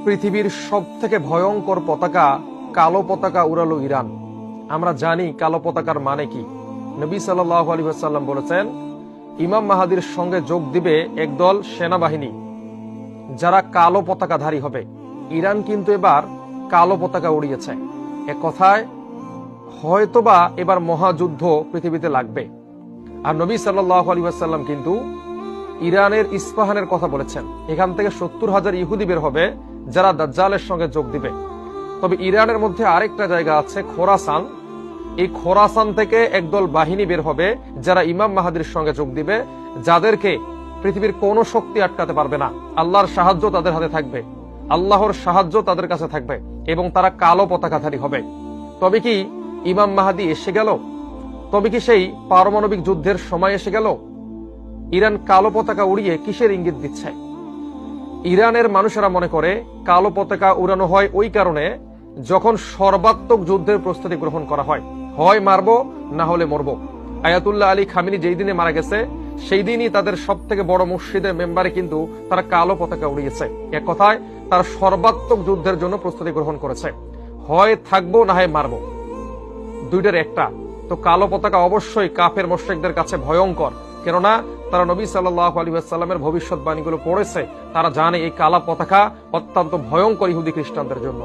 পৃথিবীর সব থেকে ভয়ঙ্কর পতাকা কালো পতাকা উড়ালো ইরান। আমরা জানি কালো পতাকার মানে কি। নবী সাল্লাল্লাহু আলাইহি ওয়াসাল্লাম বলেছেন, ইমাম মাহাদির সঙ্গে যোগ দিবে একদল সেনাবাহিনী যারা কালো পতাকাধারী হবে। ইরান কিন্তু এবার কালো পতাকা উড়িয়েছে। এক কথায় হয়তোবা এবার মহাযুদ্ধ পৃথিবীতে লাগবে। আর নবী সাল্লাল্লাহু আলাইহি ওয়াসাল্লাম কিন্তু ইরানের ইস্পাহানের কথা বলেছেন, এখান থেকে 70,000 ইহুদি বের হবে যারা দাজ্জালের সঙ্গে যোগ দিবে। তবে ইরানের মধ্যে আরেকটা জায়গা আছে খোরাসান। এই খোরাসান থেকে একদল বাহিনী বের হবে যারা ইমাম মাহাদির সঙ্গে যোগ দিবে, যাদেরকে পৃথিবীর কোনো শক্তি আটকাতে পারবে না। আল্লাহর সাহায্য তাদের হাতে থাকবে, আল্লাহর সাহায্য তাদের কাছে থাকবে এবং তারা কালো পতাকাধারী হবে। তবে কি ইমাম মাহাদি এসে গেল? তবে কি সেই পারমাণবিক যুদ্ধের সময় এসে গেল? ইরান কালো পতাকা উড়িয়ে কিসের ইঙ্গিত দিচ্ছে? ইরানের মানুষেরা মনে করে কালো পতাকা উড়ানো হয় ওই কারণে যখন সর্বাত্মক যুদ্ধের প্রস্তুতি গ্রহণ করা হয়, হয় মারবো না হলে মরবো। আয়াতুল্লাহ আলী খামিনি যেই দিনে মারা গেছে সেই দিনই তাদের সব থেকে বড় মসজিদের মেম্বারে কিন্তু তারা কালো পতাকা উড়িয়েছে। এক কথায় তারা সর্বাত্মক যুদ্ধের জন্য প্রস্তুতি গ্রহণ করেছে, হয় থাকবো না হয় মারবো, দুইটার একটা। তো কালো পতাকা অবশ্যই কাফের মুশরিকদের কাছে ভয়ঙ্কর, কেননা তারা নবী সাল্লাল্লাহু আলাইহি ওয়াসাল্লামের ভবিষ্যৎবাণীগুলো পড়েছে। তারা জানে এই কালো পতাকা অত্যন্ত ভয়ঙ্কর ইহুদি খ্রিস্টানদের জন্য।